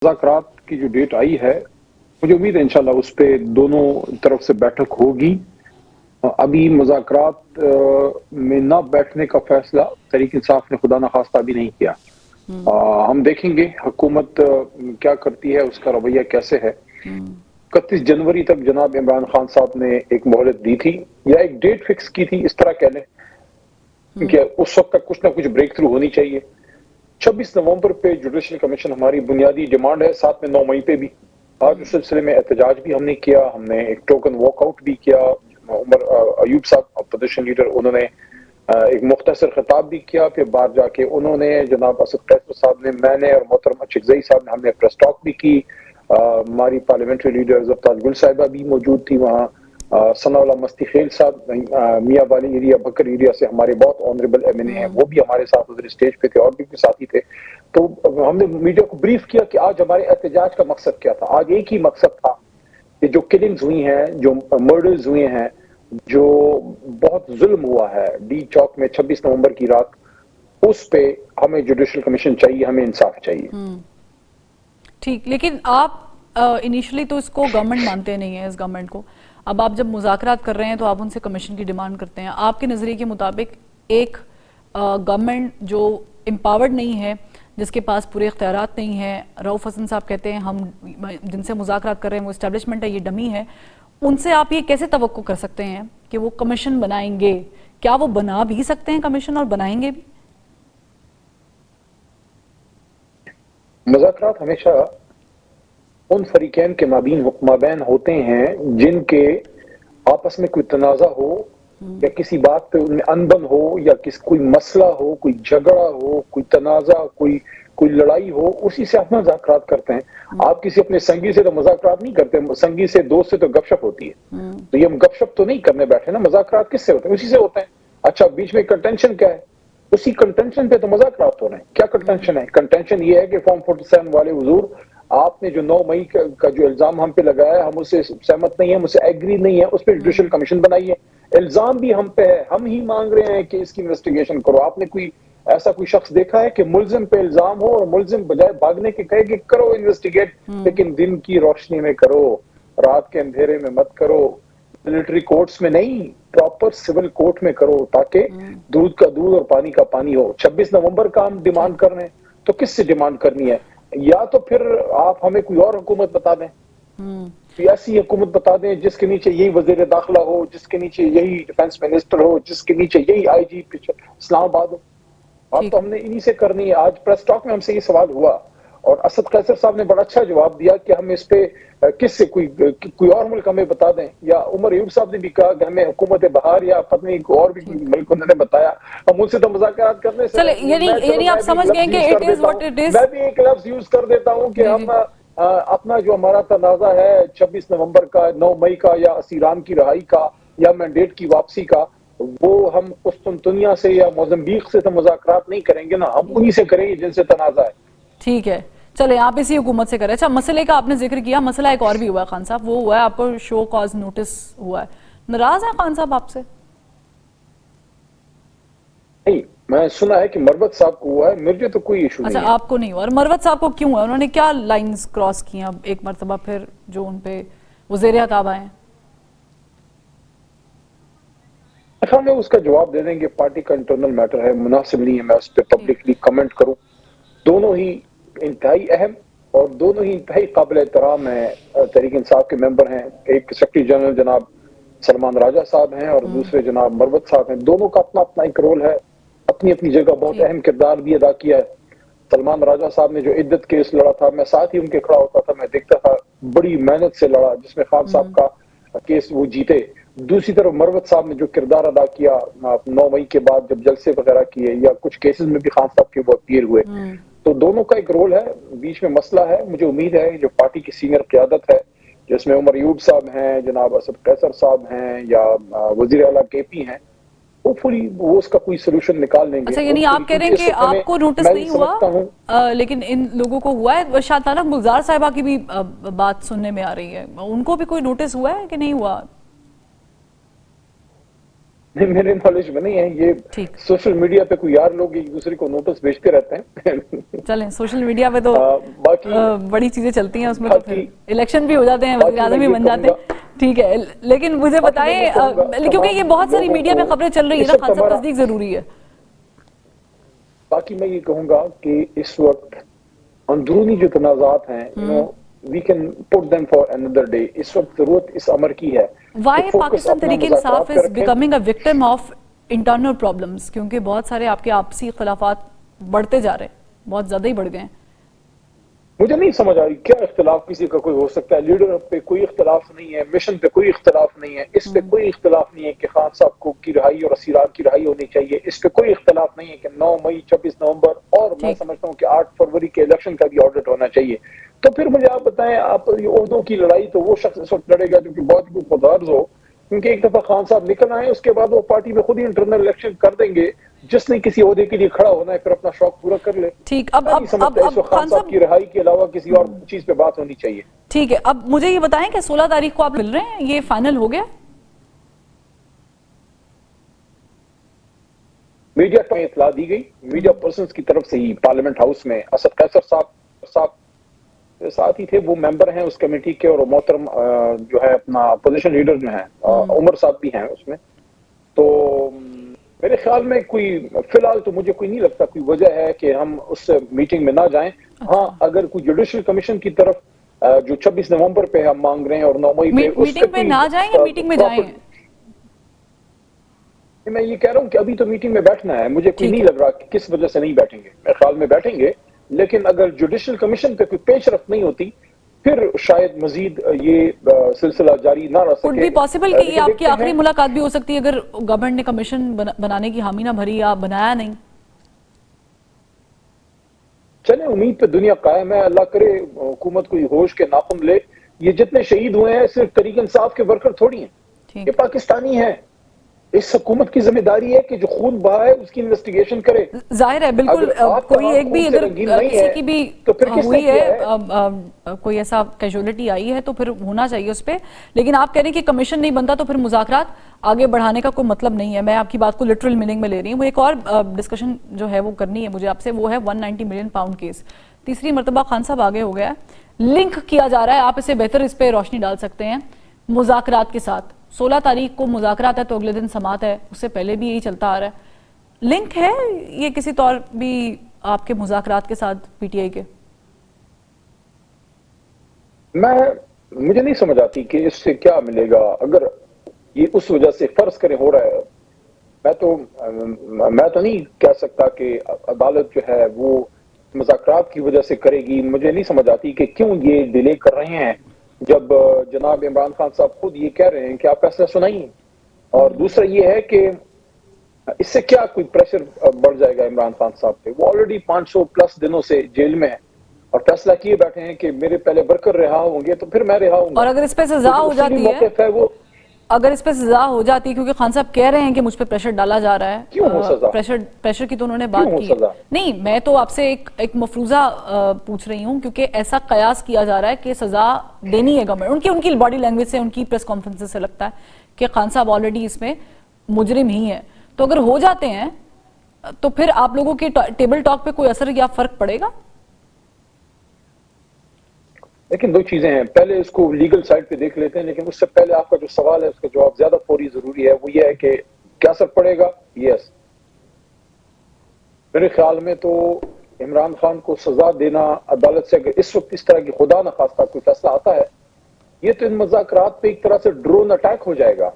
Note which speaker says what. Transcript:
Speaker 1: मुज़ाकरात की जो डेट आई है, मुझे उम्मीद है इंशाल्लाह उस पे दोनों तरफ से बैठक होगी। अभी मुज़ाकरात में ना बैठने का फैसला तहरीक इंसाफ ने खुदा न खास्ता अभी नहीं किया। हम देखेंगे हुकूमत क्या करती है, उसका रवैया कैसे है। 31 जनवरी तक जनाब इमरान खान साहब ने एक मोहलत दी थी या एक डेट फिक्स की थी, इस तरह कह लें कि उस वक्त तक कुछ ना कुछ ब्रेक थ्रू होनी चाहिए। 26 नवंबर पे जुडिशल कमीशन हमारी बुनियादी डिमांड है, साथ में 9 मई पे भी। आज उस सिलसिले में एहतजाज भी हमने किया, हमने एक टोकन वॉकआउट भी किया। उमर अयूब साहब अपोजिशन लीडर, उन्होंने एक मुख्तसर खिताब भी किया, फिर बाहर जाके उन्होंने जनाब असद कैसर साहब ने, मैंने और मोहतरमा चिकजई साहब ने, हमने प्रेस टॉक भी की। हमारी पार्लियामेंट्री लीडर ज़फ़्तार गुल साहिबा भी मौजूद थी वहाँ। सनाउल्लाह मस्ती खेल साहब मियाँ वाली एरिया बकर एरिया से हमारे बहुत ऑनरेबल एमएनए हैं, वो भी हमारे साथ उधर स्टेज पे थे और भी साथी थे। तो हमने मीडिया को ब्रीफ किया कि आज हमारे एहतजाज का मकसद क्या था। आज एक ही मकसद था कि जो किलिंग्स हुई हैं, जो मर्डर्स हुए हैं, जो बहुत जुल्म हुआ है डी चौक में 26 नवंबर की रात, उस पे हमें जुडिशल कमीशन चाहिए, हमें इंसाफ चाहिए।
Speaker 2: ठीक, लेकिन आप इनिशियली तो इसको गवर्नमेंट मानते नहीं है, इस गवर्नमेंट को। अब आप जब मुज़ाकरात कर रहे हैं तो आप उनसे कमीशन की डिमांड करते हैं। आपके नज़रिए के मुताबिक एक गवर्नमेंट जो एम्पावर्ड नहीं है, जिसके पास पूरे इख्तियारात नहीं है, रऊफ हसन साहब कहते हैं हम जिनसे मुज़ाकरात कर रहे हैं वो एस्टेब्लिशमेंट है, ये डमी है, उनसे आप ये कैसे तवक्को कर सकते हैं कि वो कमीशन बनाएंगे? क्या वो बना भी सकते हैं कमीशन और बनाएंगे भी?
Speaker 1: मुज़ाकरात हमेशा उन फरीकैन के माबैन होते हैं जिनके आपस में कोई तनाज़ा हो या किसी बात पे उनमें अनबन हो या कोई मसला हो, कोई झगड़ा हो, कोई तनाज़ा, कोई लड़ाई हो, उसी से आप मुज़ाकरात करते हैं। आप किसी अपने संगी से तो मुज़ाकरात नहीं करते, संगी से, दोस्त से तो गपशप होती है। तो ये हम गपशप तो नहीं करने बैठे ना, मुज़ाकरात किससे होते हैं? उसी से होते हैं। अच्छा, बीच में कंटेंशन क्या है? उसी कंटेंशन पे तो मुज़ाकरात हो रहे हैं। क्या कंटेंशन है? कंटेंशन ये है कि फॉर्म 47 वाले हुजूर, आपने जो 9 मई का जो इल्जाम हम पे लगाया, हम उससे सहमत नहीं है, हम उससे एग्री नहीं है, उस पर जुडिशल कमीशन बनाइए। इल्जाम भी हम पे है, हम ही मांग रहे हैं कि इसकी इन्वेस्टिगेशन करो। आपने कोई ऐसा कोई शख्स देखा है कि मुल्जिम पे इल्जाम हो और मुल्जिम बजाय भागने के कहे कि करो इन्वेस्टिगेट, लेकिन दिन की रोशनी में करो, रात के अंधेरे में मत करो, मिलिट्री कोर्ट्स में नहीं, प्रॉपर सिविल कोर्ट में करो, ताकि दूध का दूध और पानी का पानी हो। 26 नवंबर का हम डिमांड कर रहे हैं, तो किससे डिमांड करनी है? या तो फिर आप हमें कोई और हुकूमत बता दें, ऐसी हुकूमत बता दें जिसके नीचे यही वजीर दाखिला हो, जिसके नीचे यही डिफेंस मिनिस्टर हो, जिसके नीचे यही आईजी इस्लामाबाद हो। अब तो हमने इन्हीं से करनी है। आज प्रेस टॉक में हमसे ये सवाल हुआ और असद कैसर साहब ने बड़ा अच्छा जवाब दिया कि हम इस पे किससे कोई और मुल्क हमें बता दें, या उमर अयूब साहब ने भी कहा कि हमें हुकूमत बहार या पत्नी और भी मुल्क उन्होंने बताया, हम उनसे तो मुज़ाकरात करने से।
Speaker 2: यानी आप समझ गए कि it is what it is.
Speaker 1: मैं भी एक लफ्ज यूज कर देता हूं कि हम अपना जो हमारा तनाज़ा है 26 नवंबर का, 9 मई का, या असीरान की रहाई का, या मैंडेट की वापसी का, वो हम कुस्तुनतुनिया से या मोज़म्बिक से तो मुज़ाकरात नहीं करेंगे ना, हम उन्हीं से करेंगे जिनसे तनाज़ा है।
Speaker 2: ठीक है, चले आप इसी हुकूमत से करें। अच्छा, मसले का आपने जिक्र किया, मसला एक और भी हुआ है खान साहब, वो हुआ है आपको शो कॉज नोटिस हुआ है। नाराज है खान साहब आपसे?
Speaker 1: नहीं, मैं सुना है कि मरवत साहब को हुआ है, मुझे तो कोई इशू नहीं है।
Speaker 2: अच्छा, आपको नहीं हुआ। और मरवत साहब को क्यों हुआ? उन्होंने क्या लाइंस क्रॉस की अब एक मरतबा फिर जो उन पे वज़ीर आताब आए हैं?
Speaker 1: हमें उसका जवाब दे देंगे, पार्टी का इंटरनल मैटर है, मुनासिब नहीं है मैं उस पर पब्लिकली कमेंट करूं। दोनों ही इंतहाई अहम और दोनों ही इंतहाई काबिल एहतराम है, तहरीक इंसाफ के मेंबर हैं। एक सेक्रेटरी जनरल जनाब सलमान राजा साहब हैं और दूसरे जनाब मरवत साहब हैं। दोनों का अपना अपना एक रोल है, अपनी अपनी जगह बहुत अहम किरदार भी अदा किया है। सलमान राजा साहब ने जो इद्दत केस लड़ा था, मैं साथ ही उनके खड़ा होता था, मैं देखता था, बड़ी मेहनत से लड़ा, जिसमें खान साहब का केस वो जीते। दूसरी तरफ मरवत साहब ने जो किरदार अदा किया 9 मई के बाद जब जलसे वगैरह किए, या कुछ केसेस में भी खान साहब के वो अपीयर हुए, तो दोनों का एक रोल है, बीच में मसला है। मुझे उम्मीद है जो पार्टी की सीनियर क़यादत है, जिसमें उमर अयूब साहब हैं, जनाब असद कैसर साहब हैं, या वजीर आला केपी हैं, होपफुली वो उसका कोई सोल्यूशन निकाल लेंगे।
Speaker 2: अच्छा, यानी आप कह रहे हैं कि आपको नोटिस नहीं हुआ, लेकिन इन लोगों को हुआ है। शाताना गुलजार साहिबा की भी बात सुनने में आ रही है, उनको भी कोई नोटिस हुआ है कि नहीं हुआ?
Speaker 1: نہیں میرے نالج میں نہیں ہے یہ.
Speaker 2: ٹھیک.
Speaker 1: سوشل میڈیا پہ کوئی یار لوگ ایک دوسرے کو نوٹس بھیجتے رہتے ہیں.
Speaker 2: چلیں سوشل میڈیا پہ تو
Speaker 1: باقی
Speaker 2: بڑی چیزیں چلتی ہیں, اس میں تو پھر الیکشن بھی ہو جاتے ہیں, وزیر اعظم بھی بن جاتے ہیں. ٹھیک ہے, لیکن مجھے بتائیں, کیونکہ یہ بہت ساری میڈیا میں خبریں چل رہی ہیں نا خان صاحب, تصدیق ضروری ہے.
Speaker 1: باقی میں یہ کہوں گا کہ اس وقت اندرونی جو تنازعات ہیں we can put them for another day. اس وقت ضرورت اس امر کی ہے.
Speaker 2: Why Pakistan Tehreek Insaf is becoming a victim of internal problems? کیونکہ بہت سارے آپ کے آپسی اختلافات بڑھتے جا رہے ہیں, بہت زیادہ ہی بڑھ گئے ہیں.
Speaker 1: مجھے نہیں سمجھ آ رہی کیا اختلاف کسی کا کوئی ہو سکتا ہے. لیڈر پہ کوئی اختلاف نہیں ہے, مشن پہ کوئی اختلاف نہیں ہے, اس پہ کوئی اختلاف نہیں ہے کہ خان صاحب کو کی رہائی اور اسیرات کی رہائی ہونی چاہیے, اس پہ کوئی اختلاف نہیں ہے کہ 9 مئی 26 نومبر اور میں سمجھتا ہوں کہ 8 فروری کے الیکشن کا بھی آڈٹ ہونا چاہیے. تو پھر مجھے آپ بتائیں, آپ یہ عہدوں کی لڑائی تو وہ شخص اس وقت لڑے گا جو کہ بہت ہی خودغرض ہو, کیونکہ ایک دفعہ خان صاحب نکل آئے اس کے بعد وہ پارٹی میں خود ہی انٹرنل الیکشن کر دیں گے. جس نے کسی عہدے کے لیے کھڑا ہونا ہے پھر اپنا شوق پورا کر لے.
Speaker 2: ٹھیک,
Speaker 1: میں نہیں سمجھتا اس وقت خان صاحب کی رہائی کے علاوہ کسی اور چیز پہ بات ہونی چاہیے.
Speaker 2: ٹھیک ہے, اب مجھے یہ بتائیں کہ 16 تاریخ کو آپ مل رہے ہیں, یہ فائنل ہو گیا؟
Speaker 1: میڈیا کو اطلاع دی گئی, میڈیا پرسنز کی طرف سے ہی پارلیمنٹ ہاؤس میں اسد قیصر صاحب ساتھ ہی تھے, وہ ممبر ہیں اس کمیٹی کے, اور محترم جو ہے اپنا اپوزیشن لیڈر جو ہیں عمر صاحب بھی ہیں اس میں. تو میرے خیال میں کوئی فی الحال تو مجھے کوئی نہیں لگتا کوئی وجہ ہے کہ ہم اس میٹنگ میں نہ جائیں. ہاں اگر کوئی جوڈیشل کمیشن کی طرف جو 26 نومبر پہ ہم مانگ رہے ہیں اور 9 مئی پہ
Speaker 2: میٹنگ میں نہ جائیں یا میٹنگ میں جائیں؟
Speaker 1: میں یہ کہہ رہا ہوں کہ ابھی تو میٹنگ میں بیٹھنا ہے, مجھے کوئی نہیں لگ رہا کہ کس وجہ سے نہیں بیٹھیں گے. میرے خیال میں بیٹھیں گے, لیکن اگر جوڈیشل کمیشن پہ کوئی پیش رفت نہیں ہوتی پھر شاید مزید یہ سلسلہ جاری نہ رہ سکے.
Speaker 2: Could be possible کہ یہ آپ کی آخری ملاقات بھی ہو سکتی ہے اگر گورنمنٹ نے کمیشن بنانے کی حامی نہ بھری یا بنایا نہیں.
Speaker 1: چلیں امید پہ دنیا قائم ہے, اللہ کرے حکومت کوئی ہوش کے ناخن لے. یہ جتنے شہید ہوئے ہیں صرف تحریک انصاف کے ورکر تھوڑی ہیں, یہ پاکستانی ہیں. اس حکومت کی ذمہ داری ہے کہ جو خون بہا ہے اس کی انویسٹیگیشن کرے.
Speaker 2: ظاہر ہے بالکل, کوئی ایک بھی اگر کسی کی بھی ہوئی ہے, کوئی ایسا کیجولیٹی آئی ہے تو پھر ہونا چاہیے اس پہ. لیکن آپ کہہ رہے ہیں کہ کمیشن نہیں بنتا تو پھر مذاکرات آگے بڑھانے کا کوئی مطلب نہیں ہے. میں آپ کی بات کو لٹرل میننگ میں لے رہی ہوں. ایک اور ڈسکشن جو ہے وہ کرنی ہے مجھے آپ سے, وہ ہے 190 ملین پاؤنڈ کیس. تیسری مرتبہ خان صاحب آگے ہو گیا, لنک کیا جا رہا ہے, آپ اسے بہتر اس پہ روشنی ڈال سکتے ہیں, مذاکرات کے ساتھ. 16 تاریخ کو مذاکرات ہے تو اگلے دن سماعت ہے, اس سے پہلے بھی یہی چلتا آ رہا ہے. لنک ہے یہ کسی طور بھی آپ کے مذاکرات کے ساتھ پی ٹی آئی کے؟
Speaker 1: مجھے نہیں سمجھ آتی کہ اس سے کیا ملے گا. اگر یہ اس وجہ سے فرض کریں ہو رہا ہے, میں تو نہیں کہہ سکتا کہ عدالت جو ہے وہ مذاکرات کی وجہ سے کرے گی. مجھے نہیں سمجھ آتی کہ کیوں یہ ڈیلے کر رہے ہیں جب جناب عمران خان صاحب خود یہ کہہ رہے ہیں کہ آپ فیصلہ سنائیے. اور دوسرا یہ ہے کہ اس سے کیا کوئی پریشر بڑھ جائے گا عمران خان صاحب پہ. وہ آلریڈی 500 پلس دنوں سے جیل میں ہیں اور فیصلہ کیے بیٹھے ہیں کہ میرے پہلے ورکر رہا ہوں گے تو پھر میں رہا ہوں گا.
Speaker 2: اور اگر اس پہ سزا ہو جاتی ہے, اگر اس پہ سزا ہو جاتی ہے, کیونکہ خان صاحب کہہ رہے ہیں کہ مجھ پہ پریشر ڈالا جا رہا ہے.
Speaker 1: کیوں ہو سزا؟
Speaker 2: پریشر کی تو انہوں نے بات کی ہے. نہیں, میں تو آپ سے ایک مفروضہ پوچھ رہی ہوں, کیونکہ ایسا قیاس کیا جا رہا ہے کہ سزا دینی ہے گورنمنٹ. ان کی باڈی لینگویج سے, ان کی پریس کانفرنس سے لگتا ہے کہ خان صاحب آلریڈی اس میں مجرم ہی ہیں. تو اگر ہو جاتے ہیں تو پھر آپ لوگوں کے ٹیبل ٹاک پہ کوئی اثر یا فرق پڑے گا؟
Speaker 1: لیکن دو چیزیں ہیں, پہلے اس کو لیگل سائٹ پہ دیکھ لیتے ہیں. لیکن اس سے پہلے آپ کا جو سوال ہے اس کا جواب زیادہ فوری ضروری ہے. وہ یہ ہے کہ کیا اثر پڑے گا. یس, میرے خیال میں تو عمران خان کو سزا دینا عدالت سے, اگر اس وقت اس طرح کی خدا نخواستہ کوئی فیصلہ آتا ہے, یہ تو ان مذاکرات پہ ایک طرح سے ڈرون اٹیک ہو جائے گا.